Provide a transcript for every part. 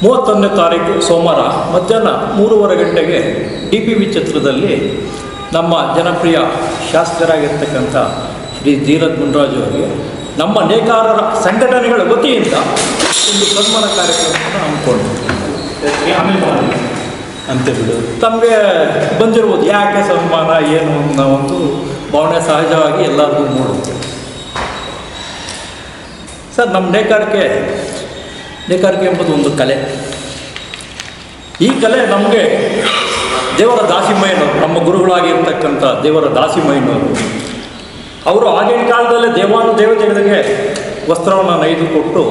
31ನೇ ತಾರೀಕು ಸೋಮವಾರ ಮಧ್ಯಾಹ್ನ 3:30 ಗಂಟೆಗೆ DPV ಛತ್ರದಲ್ಲಿ ನಮ್ಮ ಜನಪ್ರಿಯ ಶಾಸಕರಾಗಿರ್ತಕ್ಕಂಥ ಶ್ರೀ ಧೀರಜ್ ಮುನ್ರಾಜು ಅವರಿಗೆ ನಮ್ಮ ನೇಕಾರರ ಸಂಘಟನೆಗಳ ವತಿಯಿಂದ ಒಂದು ಸನ್ಮಾನ ಕಾರ್ಯಕ್ರಮವನ್ನು ಹಮ್ಮಿಕೊಂಡಿದ್ದೀವಿ. ಅಂತ ಬಿಡು, ತಮಗೆ ಬಂದಿರ್ಬೋದು ಯಾಕೆ ಸನ್ಮಾನ ಏನು ಅನ್ನೋ ಒಂದು ಭಾವನೆ ಸಹಜವಾಗಿ ಎಲ್ಲರಿಗೂ ಮೂಡುತ್ತೆ. ಸರ್, ನಮ್ಮ ನೇಕಾರಿಕೆ ಎಂಬುದು ಒಂದು ಕಲೆ. ಈ ಕಲೆ ನಮಗೆ ದೇವರ ದಾಸಿಮಯ್ಯನವರು, ನಮ್ಮ ಗುರುಗಳಾಗಿರ್ತಕ್ಕಂಥ ದೇವರ ದಾಸಿಮಯ್ಯನವರು, ಅವರು ಆಗಿನ ಕಾಲದಲ್ಲೇ ದೇವತೆಗಳಿಗೆ ವಸ್ತ್ರವನ್ನು ನೇಯ್ದು ಕೊಟ್ಟು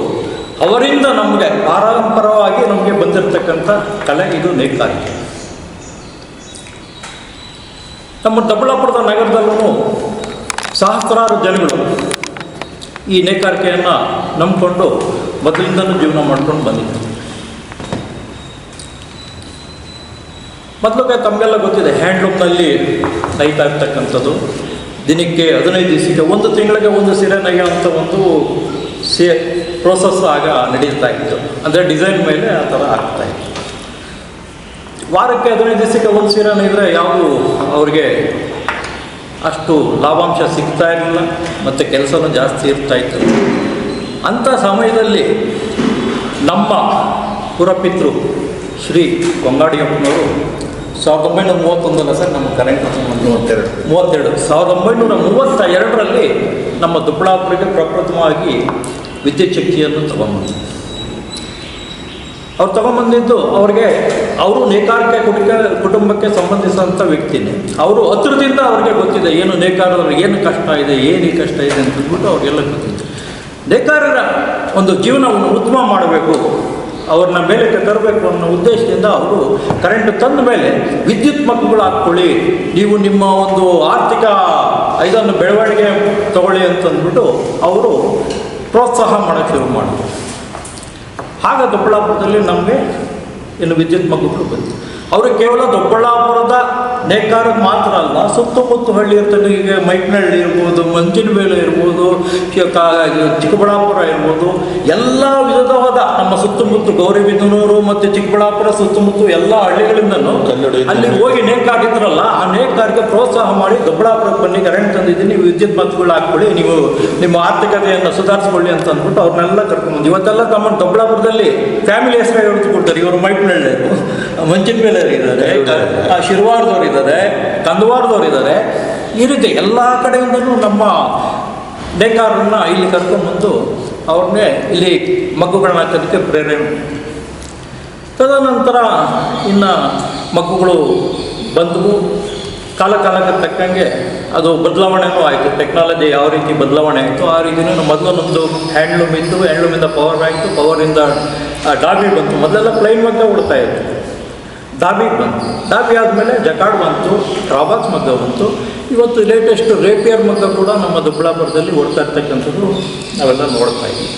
ಅವರಿಂದ ನಮಗೆ ಪಾರಂಪರವಾಗಿ ನಮಗೆ ಬಂದಿರತಕ್ಕಂಥ ಕಲೆ ಇದು ನೇಕಾರಿಕೆ. ನಮ್ಮ ದೊಡ್ಡಬಳ್ಳಾಪುರದ ನಗರದಲ್ಲೂ ಸಹಸ್ರಾರು ಜನಗಳು ಈ ನೇಕಾರಿಕೆಯನ್ನು ನಂಬಿಕೊಂಡು ಮೊದಲಿಂದಲೂ ಜೀವನ ಮಾಡ್ಕೊಂಡು ಬಂದಿದ್ದಾರೆ. ಮೊದಲಿಗೆ ತಮಗೆಲ್ಲ ಗೊತ್ತಿದೆ, ಹ್ಯಾಂಡ್ಲೂಮ್ನಲ್ಲಿ ನೇಯ್ತಾ ಇರ್ತಕ್ಕಂಥದ್ದು ದಿನಕ್ಕೆ 15 ದಿವಸಕ್ಕೆ, ಒಂದು ತಿಂಗಳಿಗೆ ಒಂದು ಸೀರೆ ನೇಯುವಂಥ ಒಂದು ಪ್ರೋಸೆಸ್ ಆಗ ನಡೀತಾ ಇತ್ತು. ಅಂದರೆ ಡಿಸೈನ್ ಮೇಲೆ ಆ ಥರ ಆಗ್ತಾಯಿತ್ತು. ವಾರಕ್ಕೆ 15 ದಿವಸಕ್ಕೆ ಒಂದು ಸೀರೆ ನೇಯ್ದರೆ ಯಾವುದು ಅವ್ರಿಗೆ ಅಷ್ಟು ಲಾಭಾಂಶ ಸಿಗ್ತಾ ಇರಲಿಲ್ಲ, ಮತ್ತು ಕೆಲಸನೂ ಜಾಸ್ತಿ ಇರ್ತಾಯಿತ್ತು. ಅಂಥ ಸಮಯದಲ್ಲಿ ನಮ್ಮ ಪುರಪಿತೃ ಶ್ರೀ ಕೊಂಗಾಡಿಯಪ್ಪನವರು 1931 ಸರ್, ನಮ್ಮ ಕರೆಂಟ್ 32 1932ರಲ್ಲಿ ನಮ್ಮ ದೊಡ್ಡಬಳ್ಳಾಪುರಕ್ಕೆ ಪ್ರಪ್ರಥಮವಾಗಿ ವಿದ್ಯುತ್ ಶಕ್ತಿಯನ್ನು ತಗೊಂಡ್ಬಂದರು. ಅವ್ರು ತಗೊಂಡ್ಬಂದಿದ್ದು ಅವರು ನೇಕಾರಿಕೆ ಕುಟುಂಬಕ್ಕೆ ಸಂಬಂಧಿಸಿದಂಥ ವ್ಯಕ್ತಿನೇ. ಅವರು ಹತ್ತಿರದಿಂದ ಅವ್ರಿಗೆ ಗೊತ್ತಿದೆ ಏನು ನೇಕಾರರಿಗೆ ಏನು ಕಷ್ಟ ಇದೆ, ಏನು ಕಷ್ಟ ಇದೆ ಅಂತಂದ್ಬಿಟ್ಟು ಅವ್ರಿಗೆಲ್ಲ ಗೊತ್ತಿತ್ತು. ನೇಕಾರರ ಒಂದು ಜೀವನವನ್ನು ಉತ್ತಮ ಮಾಡಬೇಕು, ಅವ್ರನ್ನ ಮೇಲಕ್ಕೆ ತರಬೇಕು ಅನ್ನೋ ಉದ್ದೇಶದಿಂದ ಅವರು ಕರೆಂಟ್ ತಂದ ಮೇಲೆ ವಿದ್ಯುತ್ ಮಗ್ಗುಗಳು ಹಾಕ್ಕೊಳ್ಳಿ, ನೀವು ನಿಮ್ಮ ಒಂದು ಆರ್ಥಿಕ ಇದನ್ನು ಬೆಳವಣಿಗೆ ತಗೊಳ್ಳಿ ಅಂತಂದ್ಬಿಟ್ಟು ಅವರು ಪ್ರೋತ್ಸಾಹ ಮಾಡೋಕ್ಕೆ ಶುರು ಮಾಡಿದ್ರು. ಆಗ ದೊಡ್ಡಬಳ್ಳಾಪುರದಲ್ಲಿ ನಮಗೆ ಇನ್ನು ವಿದ್ಯುತ್ ಮಗ್ಗುಗಳು ಬಂತು. ಅವರು ಕೇವಲ ದೊಡ್ಡಬಳ್ಳಾಪುರದ ನೇಕಾರಕ್ಕೆ ಮಾತ್ರ ಅಲ್ಲ, ಸುತ್ತಮುತ್ತ ಹಳ್ಳಿ ಇರ್ತದೆ. ಈಗ ಮೈಕ್ನಹಳ್ಳಿ ಇರ್ಬೋದು, ಮಂಚಿನಬೇಲೆ ಇರ್ಬೋದು, ಚಿಕ್ಕಬಳ್ಳಾಪುರ ಇರ್ಬೋದು, ಎಲ್ಲ ವಿಧವಾದ ನಮ್ಮ ಸುತ್ತಮುತ್ತ ಗೌರಿಬಿದನೂರು ಮತ್ತು ಚಿಕ್ಕಬಳ್ಳಾಪುರ ಸುತ್ತಮುತ್ತ ಎಲ್ಲ ಹಳ್ಳಿಗಳಿಂದನೂ ಅಲ್ಲಿ ಹೋಗಿ ನೇಕಾರಿದ್ರಲ್ಲ, ಆ ನೇಕಾರಿಗೆ ಪ್ರೋತ್ಸಾಹ ಮಾಡಿ ದೊಡ್ಡಬಳ್ಳಾಪುರಕ್ಕೆ ಬನ್ನಿ, ಕರೆಂಟ್ ತಂದಿದ್ದೀನಿ, ನೀವು ವಿದ್ಯುತ್ ಮಗ್ಗುಗಳು ಹಾಕ್ಕೊಳ್ಳಿ, ನೀವು ನಿಮ್ಮ ಆರ್ಥಿಕತೆಯನ್ನು ಸುಧಾರಿಸ್ಕೊಳ್ಳಿ ಅಂತ ಅಂದ್ಬಿಟ್ಟು ಅವ್ರನ್ನೆಲ್ಲ ಕರ್ಕೊಂಡ್ಬಂದು ಇವತ್ತೆಲ್ಲ ನಮ್ಮ ದೊಡ್ಡಬಳ್ಳಾಪುರದಲ್ಲಿ ಫ್ಯಾಮಿಲಿ ಹೆಸರೇ ಹೇಳ್ಕೊಡ್ತಾರೆ. ಇವರು ಮೈಕ್ನಹಳ್ಳಿ, ಮಂಚಿನಬೇಲೆ ಇದ್ದಾರೆ, ಶಿರ್ವಾರದವ್ರು ಇದ್ದಾರೆ, ಕಂದವಾರದವ್ರು ಇದ್ದಾರೆ. ಈ ರೀತಿ ಎಲ್ಲ ಕಡೆಯಿಂದಲೂ ನಮ್ಮ ನೇಕಾರರನ್ನ ಇಲ್ಲಿ ಕರ್ಕೊಂಡ್ಬಂದು ಅವ್ರನ್ನೇ ಇಲ್ಲಿ ಮಗ್ಗುಗಳನ್ನ ಹಾಕೋದಕ್ಕೆ ಪ್ರೇರಣೆ. ತದನಂತರ ಇನ್ನು ಮಗ್ಗುಗಳು ಬಂದವು. ಕಾಲಕ್ಕೆ ತಕ್ಕಂಗೆ ಅದು ಬದಲಾವಣೆನೂ ಆಯಿತು. ಟೆಕ್ನಾಲಜಿ ಯಾವ ರೀತಿ ಬದಲಾವಣೆ ಆಯಿತು ಆ ರೀತಿಯೂ ಮೊದಲು ನಮ್ಮದು ಹ್ಯಾಂಡ್ಲೂಮ್ ಇತ್ತು, ಹ್ಯಾಂಡ್ಲೂಮಿಂದ ಪವರ್ ಆಯಿತು, ಪವರಿಂದ ಡಾಬಿ ಬಂತು. ಮೊದಲೆಲ್ಲ ಪ್ಲೈನ್ ಮಗ್ಗ ಉಡ್ತಾ ಇತ್ತು, ಡಾಬಿಗೆ ಬಂತು. ಡಾಬಿ ಆದಮೇಲೆ ಜಕಾರ್ಡ್ ಬಂತು, ಟ್ರಾಬಾಕ್ಸ್ ಮಗ್ಗ ಬಂತು. ಇವತ್ತು ಲೇಟೆಸ್ಟ್ ರೇಪಿಯರ್ ಮಗ್ಗ ಕೂಡ ನಮ್ಮ ದೊಡ್ಡಬಳ್ಳಾಪುರದಲ್ಲಿ ಓಡ್ತಾ ಇರ್ತಕ್ಕಂಥದ್ದು ನಾವೆಲ್ಲ ನೋಡ್ತಾ ಇದ್ದೀವಿ.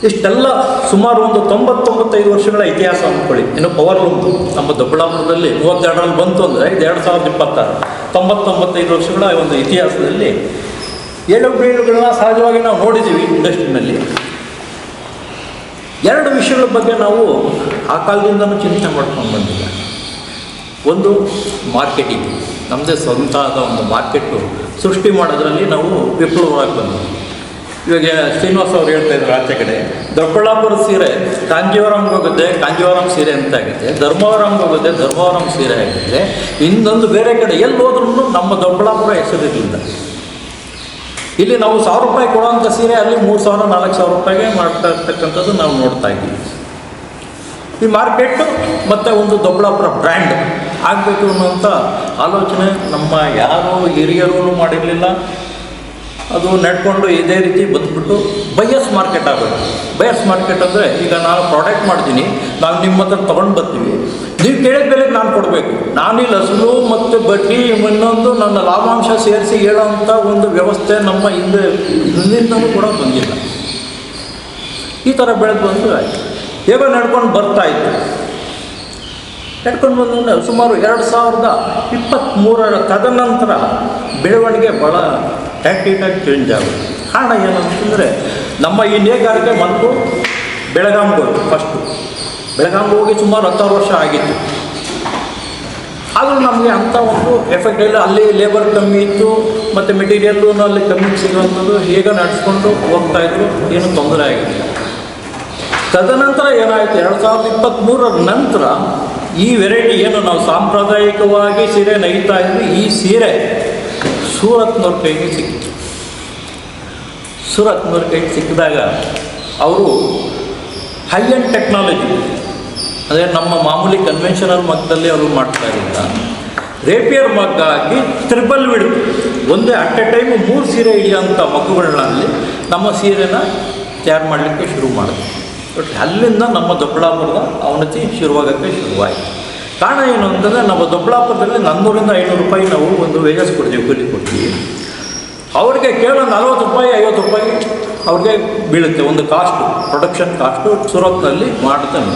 ಇಷ್ಟೆಲ್ಲ ಸುಮಾರು ಒಂದು 90-95 ವರ್ಷಗಳ ಇತಿಹಾಸ ಅಂದ್ಕೊಳ್ಳಿ. ಇನ್ನು ಪವರ್ ಲೂಮ್ದು ನಮ್ಮ ದೊಡ್ಡಬಳ್ಳಾಪುರದಲ್ಲಿ 32ರಲ್ಲಿ ಬಂತು ಅಂದರೆ ಇದು 2026, 90-95 ವರ್ಷಗಳ ಒಂದು ಇತಿಹಾಸದಲ್ಲಿ ಏಳುಬೀಳುಗಳನ್ನ ಸಹಜವಾಗಿ ನಾವು ನೋಡಿದ್ದೀವಿ ಇಂಡಸ್ಟ್ರಿನಲ್ಲಿ. 2 ವಿಷಯಗಳ ಬಗ್ಗೆ ನಾವು ಆ ಕಾಲದಿಂದನೂ ಚಿಂತನೆ ಮಾಡ್ಕೊಂಡು ಬಂದಿಲ್ಲ. ಒಂದು ಮಾರ್ಕೆಟಿಂಗ್, ನಮ್ಮದೇ ಸ್ವಂತ ಆದ ಒಂದು ಮಾರ್ಕೆಟು ಸೃಷ್ಟಿ ಮಾಡೋದ್ರಲ್ಲಿ ನಾವು ವಿಫಲವಾಗಿ ಬಂದಿದ್ದೀವಿ. ಇವಾಗ ಶ್ರೀನಿವಾಸ್ ಅವ್ರು ಹೇಳ್ತಾ ಇದ್ರು ಆಚೆ ಕಡೆ, ದೊಡ್ಡಬಳ್ಳಾಪುರ ಸೀರೆ ಕಾಂಜೀವರಂಗೆ ಹೋಗುತ್ತೆ, ಕಾಂಜೀವರಂ ಸೀರೆ ಅಂತ ಆಗುತ್ತೆ, ಧರ್ಮವರಂಗೆ ಹೋಗುತ್ತೆ, ಧರ್ಮವರಂ ಸೀರೆ ಆಗುತ್ತೆ. ಇನ್ನೊಂದು ಬೇರೆ ಕಡೆ ಎಲ್ಲಿ ಹೋದ್ರೂ ನಮ್ಮ ದೊಡ್ಡಬಳ್ಳಾಪುರ ಹೆಸರಿರಲಿಲ್ಲ. ಇಲ್ಲಿ ನಾವು 1000 ರೂಪಾಯಿ ಕೊಡುವಂಥ ಸೀರೆ ಅಲ್ಲಿ 3000-4000 ರೂಪಾಯಿಗೆ ಮಾಡ್ತಾ ಇರ್ತಕ್ಕಂಥದ್ದು ನಾವು ನೋಡ್ತಾ ಇದ್ದೀವಿ. ಈ ಮಾರ್ಕೆಟು ಮತ್ತು ಒಂದು ದೊಡ್ಡಬಳ್ಳಾಪುರ ಬ್ರ್ಯಾಂಡ್ ಆಗಬೇಕು ಅನ್ನೋಂಥ ಆಲೋಚನೆ ನಮ್ಮ ಯಾರೂ ಹಿರಿಯರೂ ಮಾಡಿರಲಿಲ್ಲ. ಅದು ನಡ್ಕೊಂಡು ಇದೇ ರೀತಿ ಬಂದುಬಿಟ್ಟು ಬಯಸ್ ಮಾರ್ಕೆಟ್ ಆಗಬೇಕು. ಬಯಸ್ ಮಾರ್ಕೆಟ್ ಅಂದರೆ ಈಗ ನಾನು ಪ್ರಾಡಕ್ಟ್ ಮಾಡ್ತೀನಿ, ನಾವು ನಿಮ್ಮ ಹತ್ರ ತೊಗೊಂಡು ಬರ್ತೀವಿ, ನೀವು ಕೇಳಿದ ಬೆಲೆಗೆ ನಾನು ಕೊಡಬೇಕು. ನಾನಿಲ್ಲಿ ಹಸಲು ಮತ್ತು ಬಡ್ಡಿ ಇನ್ನೊಂದು ನನ್ನ ಲಾಭಾಂಶ ಸೇರಿಸಿ ಹೇಳೋವಂಥ ಒಂದು ವ್ಯವಸ್ಥೆ ನಮ್ಮ ಹಿಂದಿಂದಲೂ ಕೂಡ ಬಂದಿಲ್ಲ. ಈ ಥರ ಬೆಳೆದು ಬಂದು ಆಯಿತು. ಹೇಗೋ ನಡ್ಕೊಂಡು ಬರ್ತಾಯಿತ್ತು. ನಡ್ಕೊಂಡು ಬಂದ ಸುಮಾರು 2023 ತದನಂತರ ಬೆಳವಣಿಗೆ ಭಾಳ ಟ್ಯಾಕ್ಟಿಕಾಗಿ ಚೇಂಜ್ ಆಗುತ್ತೆ. ಕಾರಣ ಏನಂತಂದರೆ ನಮ್ಮ ಈ ನೇಕಾರಿಕೆ ಮತ್ತು ಬೆಳಗಾಂಗೆ ಹೋಗಿ ಫಸ್ಟು ಬೆಳಗಾಂಗೆ ಹೋಗಿ ಸುಮಾರು 16 ವರ್ಷ ಆಗಿತ್ತು. ಆದರೂ ನಮಗೆ ಅಂಥ ಒಂದು ಎಫೆಕ್ಟ್ ಇಲ್ಲ. ಅಲ್ಲಿ ಲೇಬರ್ ಕಮ್ಮಿ ಇತ್ತು ಮತ್ತು ಮೆಟೀರಿಯಲ್ಲು ಅಲ್ಲಿ ಕಮ್ಮಿ ಸಿಗುವಂಥದ್ದು ಹೇಗೆ ನಡೆಸ್ಕೊಂಡು ಹೋಗ್ತಾಯಿದ್ರು, ಏನು ತೊಂದರೆ ಆಗಿಲ್ಲ. ತದನಂತರ ಏನಾಯಿತು, 2023 ನಂತರ ಈ ವೆರೈಟಿ ಏನು ನಾವು ಸಾಂಪ್ರದಾಯಿಕವಾಗಿ ಸೀರೆ ನೈತಾ ಇದ್ವಿ, ಈ ಸೀರೆ ಸೂರತ್ನವ್ರ ಕೈಗೆ ಸಿಕ್ಕಿತು. ಸೂರತ್ನವ್ರ ಕೈಗೆ ಸಿಕ್ಕಿದಾಗ ಅವರು ಹೈ ಎಂಡ್ ಟೆಕ್ನಾಲಜಿ, ಅದೇ ನಮ್ಮ ಮಾಮೂಲಿ ಕನ್ವೆನ್ಷನಲ್ ಮಗ್ಗದಲ್ಲಿ ಅವರು ಮಾಡ್ತಾ ಇರಲಿಲ್ಲ, ರೇಪಿಯರ್ ಮಗ್ಗ ಹಾಕಿ ತ್ರಿಬಲ್ ವಿಡ್ ಒಂದೇ ಅಟ್ ಎ ಟೈಮು 3 ಸೀರೆ ಹಿಡಿಯೋಂಥ ಮಗ್ಗುಗಳಲ್ಲಿ ನಮ್ಮ ಸೀರೆನ ತಯಾರು ಮಾಡಲಿಕ್ಕೆ ಶುರು ಮಾಡಿದ್ರು. ಬಟ್ ಅಲ್ಲಿಂದ ನಮ್ಮ ದೊಡ್ಡಬಳ್ಳಾಪುರದ ಅವನತಿ ಶುರುವಾಗೋಕ್ಕೆ ಶುರುವಾಯಿತು. ಕಾರಣ ಏನು ಅಂತಂದರೆ, ನಮ್ಮ ದೊಡ್ಡಬಳ್ಳಾಪುರದಲ್ಲಿ 400 ರಿಂದ 500 ರೂಪಾಯಿ ನಾವು ಒಂದು ವೇಜಸ್ ಕೊಡ್ತೀವಿ, ಕೂಲಿ ಕೊಡ್ತೀವಿ. ಅವ್ರಿಗೆ ಕೇವಲ 40 ರೂಪಾಯಿ 50 ರೂಪಾಯಿ ಅವ್ರಿಗೆ ಬೀಳುತ್ತೆ ಒಂದು ಕಾಸ್ಟು, ಪ್ರೊಡಕ್ಷನ್ ಕಾಸ್ಟು. ಸೂರತ್ನಲ್ಲಿ ಮಾಡ್ತಾನೆ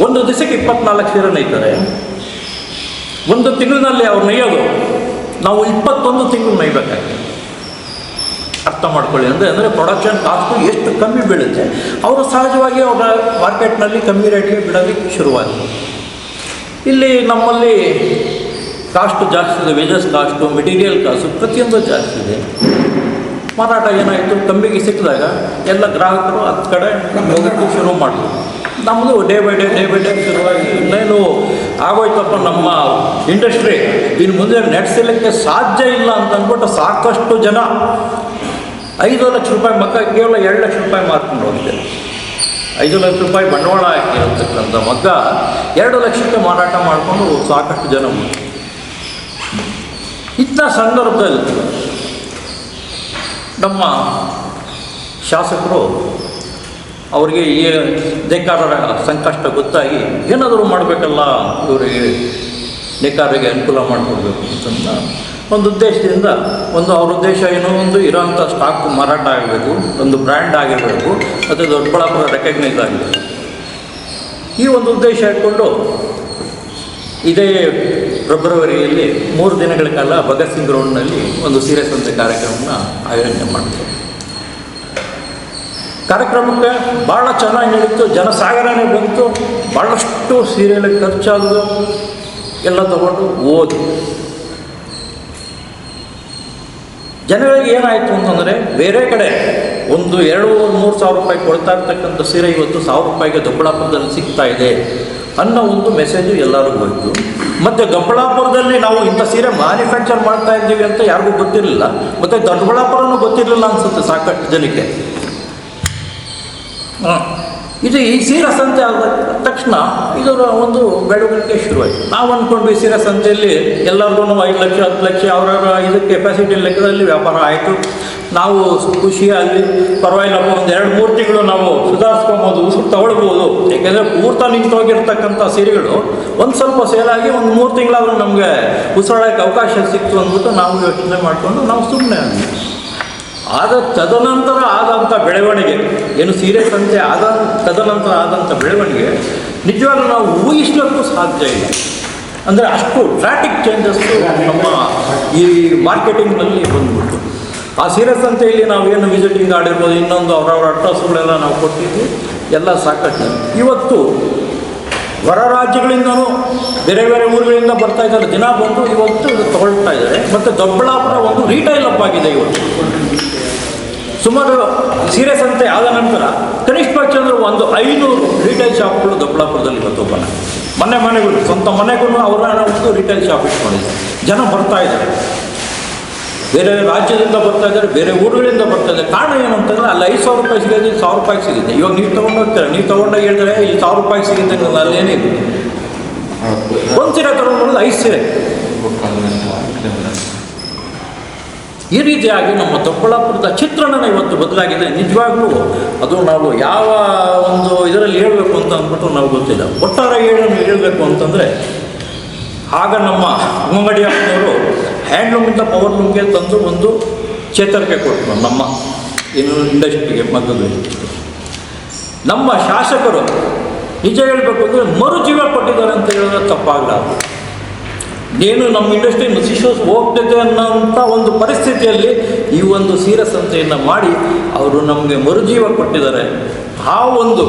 ಒಂದು ದಿವಸಕ್ಕೆ 24 ಸೀರೆ ನೈತಾರೆ. ಒಂದು ತಿಂಗಳಿನಲ್ಲಿ ಅವ್ರು ನೈಯೋದು ನಾವು 21 ತಿಂಗಳು ನೈಬೇಕಾಗಿದೆ. ಅರ್ಥ ಮಾಡ್ಕೊಳ್ಳಿ. ಅಂದರೆ ಪ್ರೊಡಕ್ಷನ್ ಕಾಸ್ಟು ಎಷ್ಟು ಕಮ್ಮಿ ಬೀಳುತ್ತೆ. ಅವರು ಸಹಜವಾಗಿ ಅವರ ಮಾರ್ಕೆಟ್ನಲ್ಲಿ ಕಮ್ಮಿ ರೇಟ್ಗೆ ಬಿಡೋದಕ್ಕೆ ಶುರುವಾಯಿತು. ಇಲ್ಲಿ ನಮ್ಮಲ್ಲಿ ಕಾಸ್ಟು ಜಾಸ್ತಿ ಇದೆ, ವೇಜಸ್ ಕಾಸ್ಟು, ಮೆಟೀರಿಯಲ್ ಕಾಸ್ಟು ಪ್ರತಿಯೊಂದು ಜಾಸ್ತಿ ಇದೆ. ಮಾರಾಟ ಏನಾಯಿತು, ಕಮ್ಮಿಗೆ ಸಿಕ್ಕಿದಾಗ ಎಲ್ಲ ಗ್ರಾಹಕರು ಹತ್ತು ಕಡೆ ಹೋಗೋಕ್ಕೆ ಶುರು ಮಾಡಿದ್ರು. ನಮ್ಮದು ಡೇ ಬೈ ಡೇ ಶುರುವಾಗಿ ಇನ್ನೇನು ಆಗೋಯ್ತಪ್ಪ, ನಮ್ಮ ಇಂಡಸ್ಟ್ರಿ ಇನ್ನು ಮುಂದೆ ನಡೆಸಲಿಕ್ಕೆ ಸಾಧ್ಯ ಇಲ್ಲ ಅಂತ ಅಂದ್ಬಿಟ್ಟು ಸಾಕಷ್ಟು ಜನ 5 ಲಕ್ಷ ರೂಪಾಯಿ ಮಗ್ಗ ಕೇವಲ 2 ಲಕ್ಷ ರೂಪಾಯಿ ಮಾರ್ಕೊಂಡು ಹೋಗಿದೆ. 5 ಲಕ್ಷ ರೂಪಾಯಿ ಬಂಡವಾಳ ಹಾಕಿರತಕ್ಕಂಥ ಮಗ್ಗ 2 ಲಕ್ಷಕ್ಕೆ ಮಾರಾಟ ಮಾಡಿಕೊಂಡು ಸಾಕಷ್ಟು ಜನ ಇಂಥ ಸಂದರ್ಭದಲ್ಲಿ ನಮ್ಮ ಶಾಸಕರು ಅವರಿಗೆ ಈ ನೇಕಾರರ ಸಂಕಷ್ಟ ಗೊತ್ತಾಗಿ ಏನಾದರೂ ಮಾಡಬೇಕಲ್ಲ, ಇವರಿಗೆ ನೇಕಾರರಿಗೆ ಅನುಕೂಲ ಮಾಡಿಕೊಡ್ಬೇಕು ಅಂತ ಒಂದು ಉದ್ದೇಶದಿಂದ, ಅವ್ರ ಉದ್ದೇಶ ಏನೋ ಇರೋಂಥ ಸ್ಟಾಕ್ ಮಾರಾಟ ಆಗಬೇಕು, ಒಂದು ಬ್ರ್ಯಾಂಡ್ ಆಗಿರಬೇಕು, ಮತ್ತು ದೊಡ್ಡಬಳ್ಳಾಪುರ ರೆಕಗ್ನೈಸ್ ಆಗಬೇಕು. ಈ ಒಂದು ಉದ್ದೇಶ ಇಟ್ಕೊಂಡು ಇದೇ ಫೆಬ್ರವರಿಯಲ್ಲಿ 3 ದಿನಗಳ ಕಾಲ ಭಗತ್ ಸಿಂಗ್ ಗ್ರೌಂಡ್ನಲ್ಲಿ ಒಂದು ಸೀರೆ ಸಂತೆ ಕಾರ್ಯಕ್ರಮನ ಆಯೋಜನೆ ಮಾಡಿದ್ರು. ಕಾರ್ಯಕ್ರಮಕ್ಕೆ ಭಾಳ ಚೆನ್ನಾಗಿ ನಡೀತು, ಜನಸಾಗರನೇ ಬಂತು. ಭಾಳಷ್ಟು ಸೀರೆಯಲ್ಲಿ ಖರ್ಚಾಗೋದು ಎಲ್ಲ ತಗೊಂಡು ಓದು. ಜನಗಳಿಗೆ ಏನಾಯಿತು ಅಂತಂದರೆ, ಬೇರೆ ಕಡೆ 2-3 ಸಾವಿರ ರೂಪಾಯಿ ಕೊಡ್ತಾ ಇರ್ತಕ್ಕಂಥ ಸೀರೆ ಇವತ್ತು 1000 ರೂಪಾಯಿಗೆ ದೊಡ್ಡಬಳ್ಳಾಪುರದಲ್ಲಿ ಸಿಗ್ತಾ ಇದೆ ಅನ್ನೋ ಒಂದು ಮೆಸೇಜು ಎಲ್ಲರಿಗೂ ಹೋಯಿತು. ಮತ್ತು ದೊಡ್ಡಬಳ್ಳಾಪುರದಲ್ಲಿ ನಾವು ಇಂಥ ಸೀರೆ ಮ್ಯಾನುಫ್ಯಾಕ್ಚರ್ ಮಾಡ್ತಾ ಇದ್ದೀವಿ ಅಂತ ಯಾರಿಗೂ ಗೊತ್ತಿರಲಿಲ್ಲ, ಮತ್ತು ದೊಡ್ಡಬಳ್ಳಾಪುರನೂ ಗೊತ್ತಿರಲಿಲ್ಲ ಅನಿಸುತ್ತೆ ಸಾಕಷ್ಟು ಜನಕ್ಕೆ. ಇದು ಈ ಸೀರೆ ಸಂತೆ ಆದ ತಕ್ಷಣ ಇದರ ಒಂದು ಬೆಳವಣಿಗೆ ಶುರುವಾಯಿತು. ನಾವು ಅಂದ್ಕೊಂಡ್ವಿ ಸೀರೆ ಸಂತೆಯಲ್ಲಿ ಎಲ್ಲರಿಗೂ 5 ಲಕ್ಷ 10 ಲಕ್ಷ ಅವರವರ ಇದಕ್ಕೆ ಕೆಪಾಸಿಟಿ ಲೆಕ್ಕದಲ್ಲಿ ವ್ಯಾಪಾರ ಆಯಿತು. ನಾವು ಖುಷಿಯಾಗಿ ಪರವಾಗಿಲ್ಲಪ್ಪ, 2-3 ತಿಂಗಳು ನಾವು ಸುಧಾರಿಸ್ಕೊಬೋದು, ಉಸಿರು ತಗೊಳ್ಬೋದು. ಏಕೆಂದರೆ ಪೂರ್ತಿ ನಿಂತೋಗಿರ್ತಕ್ಕಂಥ ಸೀರೆಗಳು ಒಂದು ಸ್ವಲ್ಪ ಸೇಲಾಗಿ 3 ತಿಂಗಳಾದರೂ ನಮಗೆ ಉಸಿರಾಡೋಕ್ಕೆ ಅವಕಾಶ ಸಿಕ್ತು ಅಂದ್ಬಿಟ್ಟು ನಾವು ಯೋಚನೆ ಮಾಡಿಕೊಂಡು ನಾವು ಸುಮ್ಮನೆ ಆದ್ವಿ. ತದನಂತರ ಆದಂಥ ಬೆಳವಣಿಗೆ ಏನು ಸೀರೆ ಸಂತೆ ತದನಂತರ ಆದಂಥ ಬೆಳವಣಿಗೆ ನಿಜವಾಗ್ಲೂ ನಾವು ಊಹಿಸಲಿಕ್ಕೂ ಸಾಧ್ಯ ಇಲ್ಲ. ಅಂದರೆ ಅಷ್ಟು ಡ್ರಾಟಿಕ್ ಚೇಂಜಸ್ಸು ನಮ್ಮ ಈ ಮಾರ್ಕೆಟಿಂಗ್ನಲ್ಲಿ ಬಂದ್ಬಿಟ್ಟು. ಆ ಸೀರೆ ಸಂತೆಯಲ್ಲಿ ನಾವೇನು ವಿಸಿಟಿಂಗ್ ಆಡಿರ್ಬೋದು, ಇನ್ನೊಂದು ಅವರವರ ಅಡ್ರೆಸ್ಗಳೆಲ್ಲ ನಾವು ಕೊಟ್ಟಿದ್ವಿ, ಎಲ್ಲ ಸಾಕಷ್ಟು. ಇವತ್ತು ಹೊರ ರಾಜ್ಯಗಳಿಂದನೂ ಬೇರೆ ಬೇರೆ ಊರುಗಳಿಂದ ಬರ್ತಾ ಇದ್ದಾರೆ, ದಿನ ಬಂದು ಇವತ್ತು ತಗೊಳ್ತಾ ಇದ್ದಾರೆ. ಮತ್ತು ದೊಡ್ಡಬಳ್ಳಾಪುರ ಒಂದು ರೀಟೈಲ್ ಹಬ್ ಆಗಿದೆ ಇವತ್ತು. ಸುಮಾರು ಸೀರೆ ಸಂತೆ ಆದ ನಂತರ ಕನಿಷ್ಠ ಪಕ್ಷ ಅಂದರೆ 500 ರೀಟೈಲ್ ಶಾಪ್ಗಳು ದೊಡ್ಡಬಳ್ಳಾಪುರದಲ್ಲಿ ಇವತ್ತು ಮನೆಗಳು ಸ್ವಂತ ಮನೆಗೂ ಅವರ ಒಂದು ರೀಟೈಲ್ ಶಾಪ್ ಇಟ್ಕೊಂಡಿದ್ದಾರೆ. ಜನ ಬರ್ತಾ ಇದ್ದಾರೆ, ಬೇರೆ ರಾಜ್ಯದಿಂದ ಬರ್ತಾ ಇದ್ದಾರೆ, ಬೇರೆ ಊರುಗಳಿಂದ ಬರ್ತಾ ಇದ್ದಾರೆ. ಕಾರಣ ಏನಂತಂದರೆ ಅಲ್ಲಿ 5,000 ರೂಪಾಯಿ ಸಿಗೋದು 1,000 ರೂಪಾಯಿಗೆ ಸಿಗುತ್ತೆ. ಇವಾಗ ನೀವು ತೊಗೊಂಡೋಗ್ತಾರೆ, ನೀವು ತೊಗೊಂಡೋಗಿ ಹೇಳಿದ್ರೆ ಇಲ್ಲಿ 1,000 ರೂಪಾಯಿಗೆ ಸಿಗುತ್ತೆ ಅನ್ನೋದು ಅಲ್ಲೇನಿದೆ. ಒಂದು ಸೀರೆ ತೊಗೊಂಡು 5 ಸೀರೆ. ಈ ರೀತಿಯಾಗಿ ನಮ್ಮ ದೊಡ್ಡಬಳ್ಳಾಪುರದ ಚಿತ್ರಣನ ಇವತ್ತು ಬದಲಾಗಿದೆ. ನಿಜವಾಗ್ಲೂ ಅದು ನಾವು ಯಾವ ಒಂದು ಇದರಲ್ಲಿ ಹೇಳಬೇಕು ಅಂತ ಅಂದ್ಬಿಟ್ಟು ನಾವು ಗೊತ್ತಿಲ್ಲ. ಒಟ್ಟಾರೆ ಹೇಳಬೇಕು ಅಂತಂದರೆ, ಆಗ ನಮ್ಮ ಅಂಗಡಿಯವರು ಹ್ಯಾಂಡ್ಲೂಮಿಂದ ಪವರ್ಲೂಮ್ಗೆ ತಂದು ಒಂದು ಚೇತರಿಕೆ ಕೊಟ್ಟರು ನಮ್ಮ ಏನು ಇಂಡಸ್ಟ್ರಿಗೆ ಮಧ್ಯದಲ್ಲಿ. ನಮ್ಮ ಶಾಸಕರು ನಿಜ ಹೇಳಬೇಕು ಅಂದರೆ ಮರುಜೀವ ಕೊಟ್ಟಿದ್ದಾರೆ ಅಂತ ಹೇಳಿದ್ರೆ ತಪ್ಪಾಗಲಾರದು. ಏನು ನಮ್ಮ ಇಂಡಸ್ಟ್ರಿ ನಶಿಸೋಸ್ ಹೋಗ್ತದೆ ಅನ್ನೋಂಥ ಒಂದು ಪರಿಸ್ಥಿತಿಯಲ್ಲಿ ಈ ಒಂದು ಸೀರೆ ಸಂತೆಯನ್ನು ಮಾಡಿ ಅವರು ನಮಗೆ ಮರುಜೀವ ಕೊಟ್ಟಿದ್ದಾರೆ. ಆ ಒಂದು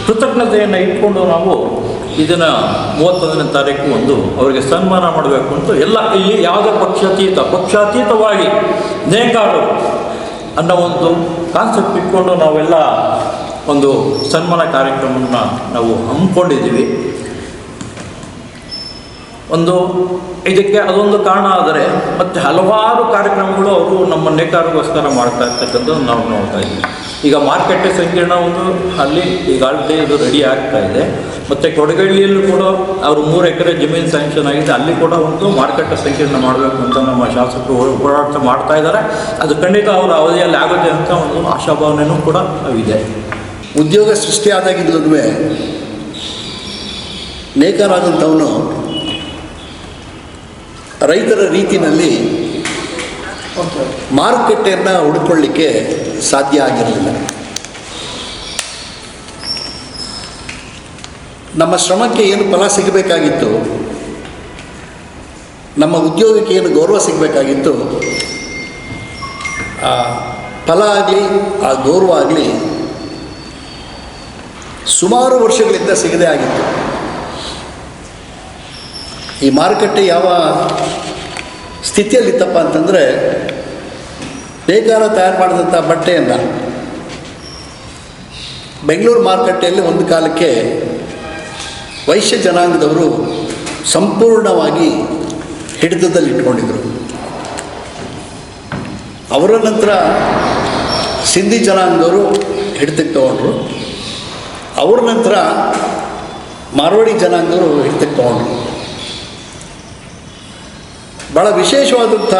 ಕೃತಜ್ಞತೆಯನ್ನು ಇಟ್ಕೊಂಡು ನಾವು ಇದನ್ನು 31ನೇ ತಾರೀಕು ಅವರಿಗೆ ಸನ್ಮಾನ ಮಾಡಬೇಕು ಅಂತ ಎಲ್ಲ ಇಲ್ಲಿ ಯಾವುದೇ ಪಕ್ಷಾತೀತವಾಗಿ ನೇಕಾರು ಅನ್ನೋ ಒಂದು ಕಾನ್ಸೆಪ್ಟ್ ಇಟ್ಕೊಂಡು ನಾವೆಲ್ಲ ಒಂದು ಸನ್ಮಾನ ಕಾರ್ಯಕ್ರಮವನ್ನು ನಾವು ಹಮ್ಮಿಕೊಂಡಿದ್ದೀವಿ. ಇದಕ್ಕೆ ಅದೊಂದು ಕಾರಣ. ಆದರೆ ಮತ್ತು ಹಲವಾರು ಕಾರ್ಯಕ್ರಮಗಳು ಅವರು ನಮ್ಮ ನೇಕಾರಿಗೋಸ್ಕರ ಮಾಡ್ತಾ ಇರ್ತಕ್ಕಂಥದ್ದು ನಾವು ನೋಡ್ತಾ ಇದ್ದೀವಿ. ಈಗ ಮಾರುಕಟ್ಟೆ ಸಂಕೀರ್ಣ ಅಲ್ಲಿ ಈಗ ಆಲ್ರೆಡಿ ಅದು ರೆಡಿ ಆಗ್ತಾ ಇದೆ. ಮತ್ತು ಕೊಡಗಳ್ಳಿಯಲ್ಲೂ ಕೂಡ ಅವರು 3 ಎಕರೆ ಜಮೀನು ಸ್ಯಾಂಕ್ಷನ್ ಆಗಿದೆ. ಅಲ್ಲಿ ಕೂಡ ಮಾರುಕಟ್ಟೆ ಸಂಕೀರ್ಣ ಮಾಡಬೇಕು ಅಂತ ನಮ್ಮ ಶಾಸಕರು ಹೋರಾಟ ಮಾಡ್ತಾ ಇದ್ದಾರೆ. ಅದು ಖಂಡಿತ ಅವರ ಅವಧಿಯಲ್ಲಿ ಆಗುತ್ತೆ ಅಂತ ಒಂದು ಆಶಾಭಾವನೆಯೂ ಕೂಡ ಇದೆ. ಉದ್ಯೋಗ ಸೃಷ್ಟಿಯಾದಾಗಿದ್ದೂ ನೇಕಾರಾದಂಥವನು ರೈತರ ರೀತಿಯಲ್ಲಿ ಮಾರುಕಟ್ಟೆಯನ್ನು ಹುಡುಕೊಳ್ಳಿಕ್ಕೆ ಸಾಧ್ಯ ಆಗಿರಲಿಲ್ಲ. ನಮ್ಮ ಶ್ರಮಕ್ಕೆ ಏನು ಫಲ ಸಿಗಬೇಕಾಗಿತ್ತು, ನಮ್ಮ ಉದ್ಯೋಗಕ್ಕೆ ಏನು ಗೌರವ ಸಿಗಬೇಕಾಗಿತ್ತು, ಆ ಫಲ ಆಗಲಿ ಆ ಗೌರವ ಆಗಲಿ ಸುಮಾರು ವರ್ಷಗಳಿಂದ ಸಿಗದೇ ಆಗಿತ್ತು. ಈ ಮಾರುಕಟ್ಟೆ ಯಾವ ಸ್ಥಿತಿಯಲ್ಲಿತ್ತಪ್ಪ ಅಂತಂದರೆ, ನೇಕಾರ ತಯಾರು ಮಾಡಿದಂಥ ಬಟ್ಟೆಯನ್ನು ಬೆಂಗಳೂರು ಮಾರುಕಟ್ಟೆಯಲ್ಲಿ ಒಂದು ಕಾಲಕ್ಕೆ ವೈಶ್ಯ ಜನಾಂಗದವರು ಸಂಪೂರ್ಣವಾಗಿ ಹಿಡಿತದಲ್ಲಿ ಇಟ್ಕೊಂಡಿದ್ದರು. ಅವರ ನಂತರ ಸಿಂಧಿ ಜನಾಂಗದವರು ಹಿಡಿತಕ್ಕೆ ತಗೊಂಡ್ರು. ಅವ್ರ ನಂತರ ಮಾರ್ವಾಡಿ ಜನಾಂಗದವರು ಹಿಡಿತಕ್ಕೆ ತಗೊಂಡ್ರು. ಭಾಳ ವಿಶೇಷವಾದಂಥ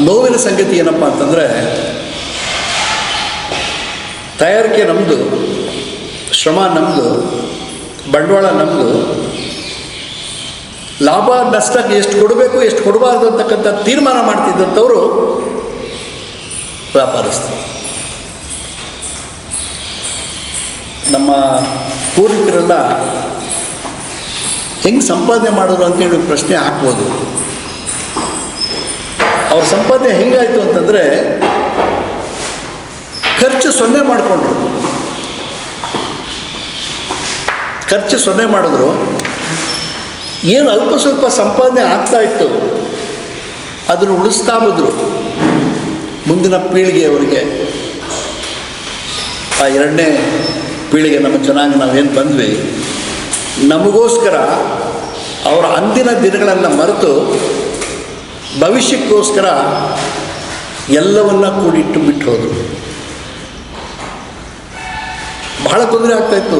ನೋವಿನ ಸಂಗತಿ ಏನಪ್ಪ ಅಂತಂದರೆ, ತಯಾರಿಕೆ ನಮ್ಮದು, ಶ್ರಮ ನಮ್ಮದು, ಬಂಡವಾಳ ನಮ್ಮದು, ಲಾಭ ನಷ್ಟಕ್ಕೆ ಎಷ್ಟು ಕೊಡಬೇಕು ಎಷ್ಟು ಕೊಡಬಾರ್ದು ಅಂತಕ್ಕಂಥ ತೀರ್ಮಾನ ಮಾಡ್ತಿದ್ದಂಥವರು ವ್ಯಾಪಾರಸ್ಥರು. ನಮ್ಮ ಪೂರ್ವಿಕರೆಲ್ಲ ಹೆಂಗೆ ಸಂಪಾದನೆ ಮಾಡೋರು ಅಂತೇಳಿ ಪ್ರಶ್ನೆ ಹಾಕ್ಬೋದು. ಅವ್ರ ಸಂಪಾದನೆ ಹೆಂಗಾಯಿತು ಅಂತಂದರೆ, ಖರ್ಚು 0 ಮಾಡಿಕೊಂಡ್ರು. ಖರ್ಚು 0 ಮಾಡಿದ್ರು. ಏನು ಅಲ್ಪ ಸ್ವಲ್ಪ ಸಂಪಾದನೆ ಆಗ್ತಾಯಿತ್ತು ಅದನ್ನು ಉಳಿಸ್ತಾ ಬಂದರು. ಮುಂದಿನ ಪೀಳಿಗೆಯವರಿಗೆ, ಆ 2ನೇ ಪೀಳಿಗೆ ನಮ್ಮ ಜನಾಂಗ ನಾವೇನು ಬಂದ್ವಿ, ನಮಗೋಸ್ಕರ ಅವರ ಅಂದಿನ ದಿನಗಳನ್ನು ಮರೆತು ಭವಿಷ್ಯಕ್ಕೋಸ್ಕರ ಎಲ್ಲವನ್ನ ಕೂಡಿಟ್ಟು ಬಿಟ್ಟು ಹೋದರು. ಬಹಳ ತೊಂದರೆ ಆಗ್ತಾಯಿತ್ತು.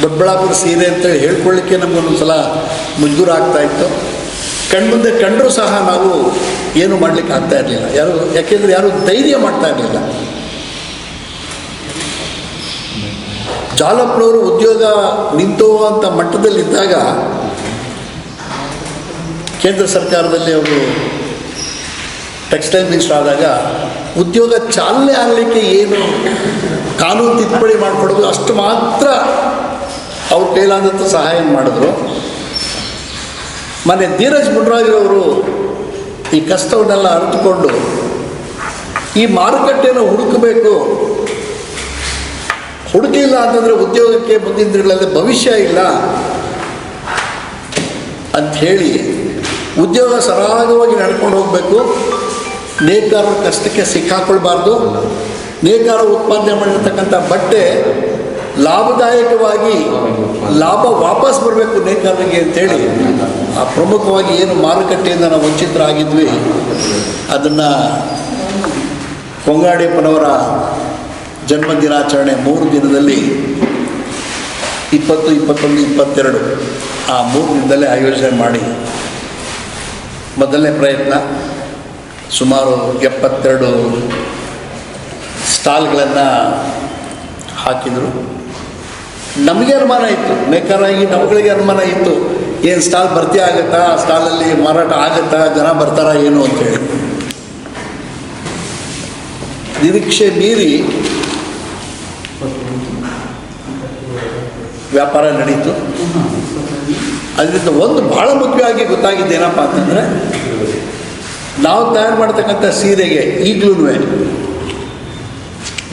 ದೊಡ್ಡಬಳ್ಳಾಪುರ ಸೀರೆ ಅಂತೇಳಿ ಹೇಳ್ಕೊಳ್ಳಿಕ್ಕೆ ನಮಗೊಂದು ಸಲ ಮುಜುಗರ ಆಗ್ತಾಯಿತ್ತು. ಕಣ್ಮುಂದೆ ಕಂಡರೂ ಸಹ ನಾವು ಏನು ಮಾಡಲಿಕ್ಕೆ ಆಗ್ತಾ ಇರಲಿಲ್ಲ. ಯಾಕೆಂದರೆ ಯಾರೂ ಧೈರ್ಯ ಮಾಡ್ತಾ ಇರಲಿಲ್ಲ. ಜಾಲಪ್ಪನವರು ಉದ್ಯೋಗ ನಿಂತುವಂಥ ಮಟ್ಟದಲ್ಲಿದ್ದಾಗ ಕೇಂದ್ರ ಸರ್ಕಾರದಲ್ಲಿ ಅವರು ಟೆಕ್ಸ್ಟೈಲ್ ಮಿನಿಸ್ಟರ್ ಆದಾಗ ಉದ್ಯೋಗ ಚಾಲನೆ ಆಗಲಿಕ್ಕೆ ಏನು ಕಾನೂನು ತಿದ್ದುಪಡಿ ಮಾಡಿಕೊಡೋದು ಅಷ್ಟು ಮಾತ್ರ ಅವ್ರ ಕೈಲಾದಂಥ ಸಹಾಯ ಮಾಡಿದ್ರು. ಮೊನ್ನೆ ಧೀರಜ್ ಮುನ್ರಾಜಿರವರು ಈ ಕಷ್ಟವನ್ನೆಲ್ಲ ಅರಿತುಕೊಂಡು ಈ ಮಾರುಕಟ್ಟೆಯನ್ನು ಹುಡುಕಬೇಕು, ಹುಡುಕಿಲ್ಲ ಅಂತಂದರೆ ಉದ್ಯೋಗಕ್ಕೆ ಮುಂದಿನ ದಿನಗಳಲ್ಲಿ ಭವಿಷ್ಯ ಇಲ್ಲ ಅಂಥೇಳಿ ಉದ್ಯೋಗ ಸರಾಗವಾಗಿ ನಡ್ಕೊಂಡು ಹೋಗಬೇಕು. ನೇಕಾರರ ಕಷ್ಟಕ್ಕೆ ಸಿಕ್ಕಾಕೊಳ್ಬಾರ್ದು. ನೇಕಾರ ಉತ್ಪಾದನೆ ಮಾಡಿರ್ತಕ್ಕಂಥ ಬಟ್ಟೆ ಲಾಭದಾಯಕವಾಗಿ ಲಾಭ ವಾಪಸ್ ಬರಬೇಕು ನೇಕಾರರಿಗೆ ಅಂಥೇಳಿ ಆ ಪ್ರಮುಖವಾಗಿ ಏನು ಮಾರುಕಟ್ಟೆಯಿಂದ ನಾವು ವಂಚಿತರಾಗಿದ್ವಿ ಅದನ್ನು ಕೊಂಗಾಡಿಯಪ್ಪನವರ ಜನ್ಮ ದಿನಾಚರಣೆ 3 ದಿನದಲ್ಲಿ 20, 21, 22 ಆ 3 ದಿನದಲ್ಲೇ ಆಯೋಜನೆ ಮಾಡಿ ಮೊದಲನೇ ಪ್ರಯತ್ನ ಸುಮಾರು 72 ಸ್ಟಾಲ್ಗಳನ್ನು ಹಾಕಿದರು. ನಮಗೆ ಅನುಮಾನ ಇತ್ತು, ನೇಕಾರಾಗಿ ನಮ್ಮಗಳಿಗೆ ಅನುಮಾನ ಇತ್ತು, ಏನು ಸ್ಟಾಲ್ ಭರ್ತಿ ಆಗುತ್ತಾ, ಸ್ಟಾಲಲ್ಲಿ ಮಾರಾಟ ಆಗುತ್ತಾ, ಜನ ಬರ್ತಾರಾ ಏನು ಅಂಥೇಳಿ. ನಿರೀಕ್ಷೆ ಮೀರಿ ವ್ಯಾಪಾರ ನಡೀತು. ಅದರಿಂದ ಒಂದು ಭಾಳ ಮುಖ್ಯವಾಗಿ ಗೊತ್ತಾಗಿದ್ದೇನಪ್ಪ ಅಂತಂದರೆ, ನಾವು ತಯಾರು ಮಾಡ್ತಕ್ಕಂಥ ಸೀರೆಗೆ ಈಗಲೂ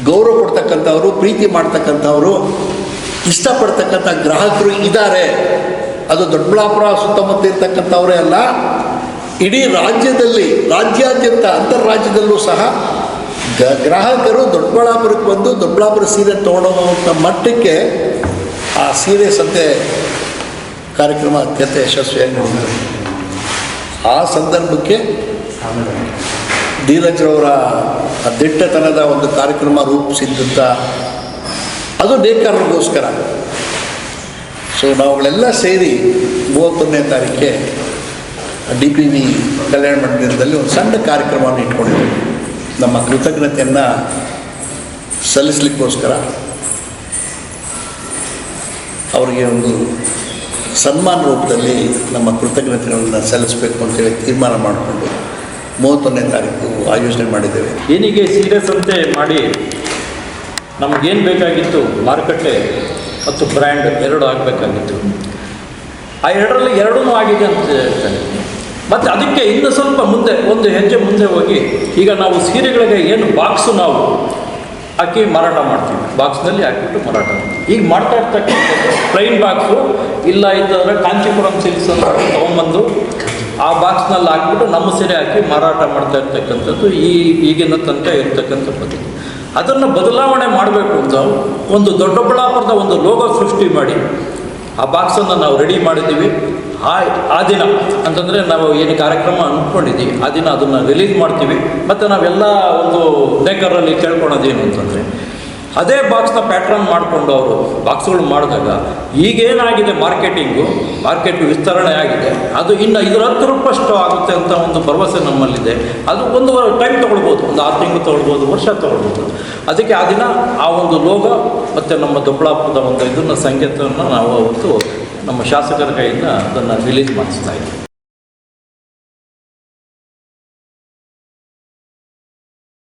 ಗೌರವ ಕೊಡ್ತಕ್ಕಂಥವ್ರು, ಪ್ರೀತಿ ಮಾಡ್ತಕ್ಕಂಥವ್ರು, ಇಷ್ಟಪಡ್ತಕ್ಕಂಥ ಗ್ರಾಹಕರು ಇದ್ದಾರೆ. ಅದು ದೊಡ್ಡಬಳ್ಳಾಪುರ ಸುತ್ತಮುತ್ತ ಇರ್ತಕ್ಕಂಥವರೇ ಅಲ್ಲ, ಇಡೀ ರಾಜ್ಯದಲ್ಲಿ, ರಾಜ್ಯಾದ್ಯಂತ ಅಂತರ್ರಾಜ್ಯದಲ್ಲೂ ಸಹ ಗ್ರಾಹಕರು ದೊಡ್ಡಬಳ್ಳಾಪುರಕ್ಕೆ ಬಂದು ದೊಡ್ಡಬಳ್ಳಾಪುರ ಸೀರೆ ತೊಗೊಳೋವಂಥ ಮಟ್ಟಕ್ಕೆ ಆ ಸೀರೆ ಸಂತೆ ಕಾರ್ಯಕ್ರಮ ಅತ್ಯಂತ ಯಶಸ್ವಿಯಾಗಿ ನಡೆದಿದೆ. ಆ ಸಂದರ್ಭಕ್ಕೆ ಧೀರಜ್ರವರ ದಿಟ್ಟತನದ ಒಂದು ಕಾರ್ಯಕ್ರಮ ರೂಪಿಸಿದ್ದಂಥ ಅದು ನೇಕಾರರಿಗೋಸ್ಕರ. ಸೊ ನಾವುಗಳೆಲ್ಲ ಸೇರಿ 31ನೇ ತಾರೀಕಿಗೆ DPV ಕಲ್ಯಾಣ ಮಂಟಪದಲ್ಲಿ ಒಂದು ಸಣ್ಣ ಕಾರ್ಯಕ್ರಮವನ್ನು ಇಟ್ಕೊಂಡಿದ್ದೀವಿ. ನಮ್ಮ ಕೃತಜ್ಞತೆಯನ್ನು ಸಲ್ಲಿಸಲಿಕ್ಕೋಸ್ಕರ ಅವರಿಗೆ ಒಂದು ಸನ್ಮಾನ ರೂಪದಲ್ಲಿ ನಮ್ಮ ಕೃತಜ್ಞತೆಗಳನ್ನು ಸಲ್ಲಿಸಬೇಕು ಅಂತೇಳಿ ತೀರ್ಮಾನ ಮಾಡಿಕೊಂಡು 31ನೇ ತಾರೀಕು ಆಯೋಜನೆ ಮಾಡಿದ್ದೇವೆ. ಏನಿಗೆ ಸೀರೆ ಸಂತೆ ಮಾಡಿ ನಮಗೇನು ಬೇಕಾಗಿತ್ತು, ಮಾರುಕಟ್ಟೆ ಮತ್ತು ಬ್ರ್ಯಾಂಡ್ ಎರಡು ಆಗಬೇಕಾಗಿತ್ತು. ಆ ಎರಡರಲ್ಲಿ ಎರಡೂ ಆಗಿದೆ ಅಂತ ಹೇಳ್ತಾರೆ. ಮತ್ತು ಅದಕ್ಕೆ ಇನ್ನು ಸ್ವಲ್ಪ ಮುಂದೆ ಒಂದು ಹೆಜ್ಜೆ ಮುಂದೆ ಹೋಗಿ, ಈಗ ನಾವು ಸೀರೆಗಳಿಗೆ ಏನು ಬಾಕ್ಸು ನಾವು ಹಾಕಿ ಮಾರಾಟ ಮಾಡ್ತೀವಿ, ಬಾಕ್ಸ್ನಲ್ಲಿ ಹಾಕಿಬಿಟ್ಟು ಮಾರಾಟ ಮಾಡ್ತೀವಿ. ಈಗ ಮಾಡ್ತಾ ಇರ್ತಕ್ಕಂಥದ್ದು ಪ್ಲೈನ್ ಬಾಕ್ಸು, ಇಲ್ಲ ಇದ್ದರೆ ಕಾಂಚೀಪುರಂ ಸಿಲ್ಕ್ಸ್ ಅಂತ ತೊಗೊಂಬಂದು ಆ ಬಾಕ್ಸ್ನಲ್ಲಿ ಹಾಕ್ಬಿಟ್ಟು ನಮ್ಮ ಸೀರೆ ಹಾಕಿ ಮಾರಾಟ ಮಾಡ್ತಾ ಇರ್ತಕ್ಕಂಥದ್ದು ಈಗಿನ ತನಕ ಇರ್ತಕ್ಕಂಥ ಪದ್ಧತಿ. ಅದನ್ನು ಬದಲಾವಣೆ ಮಾಡಬೇಕು ಅಂತ ಒಂದು ದೊಡ್ಡಬಳ್ಳಾಪುರದ ಒಂದು ಲೋಗೋ ಸೃಷ್ಟಿ ಮಾಡಿ ಆ ಬಾಕ್ಸನ್ನು ನಾವು ರೆಡಿ ಮಾಡಿದ್ದೀವಿ. ಆ ದಿನ ಅಂತಂದರೆ ನಾವು ಏನು ಕಾರ್ಯಕ್ರಮ ಅಂದ್ಕೊಂಡಿದ್ದೀವಿ ಆ ದಿನ ಅದನ್ನು ರಿಲೀಸ್ ಮಾಡ್ತೀವಿ. ಮತ್ತು ನಾವೆಲ್ಲ ಒಂದು ನೇಕಾರರಲ್ಲಿ ಕೇಳ್ಕೊಳೋದೇನು ಅಂತಂದರೆ, ಅದೇ ಬಾಕ್ಸ್ನ ಪ್ಯಾಟ್ರನ್ ಮಾಡಿಕೊಂಡು ಅವರು ಬಾಕ್ಸ್ಗಳು ಮಾಡಿದಾಗ ಈಗೇನಾಗಿದೆ ಮಾರ್ಕೆಟ್ ವಿಸ್ತರಣೆ ಆಗಿದೆ, ಅದು ಇನ್ನು 10 ರೂಪಾಯಿಷ್ಟು ಆಗುತ್ತೆ ಅಂತ ಒಂದು ಭರವಸೆ ನಮ್ಮಲ್ಲಿದೆ. ಅದು ಒಂದು ಟೈಮ್ ತೊಗೊಳ್ಬೋದು, ಒಂದು 6 ತಿಂಗಳು ತೊಗೊಳ್ಬೋದು, ವರ್ಷ ತೊಗೊಳ್ಬೋದು. ಅದಕ್ಕೆ ಆ ದಿನ ಆ ಒಂದು ಲೋಗೋ ಮತ್ತು ನಮ್ಮ ದೊಡ್ಡಬಳ್ಳಾಪುರದ ಒಂದು ಇದನ್ನು ಸಂಕೇತವನ್ನು ನಾವು ಅವತ್ತು ನಮ್ಮ ಶಾಸಕರ ಕೈಯಿಂದ ಅದನ್ನು ರಿಲೀಸ್ ಮಾಡಿಸ್ತಾ ಇದ್ದೀವಿ.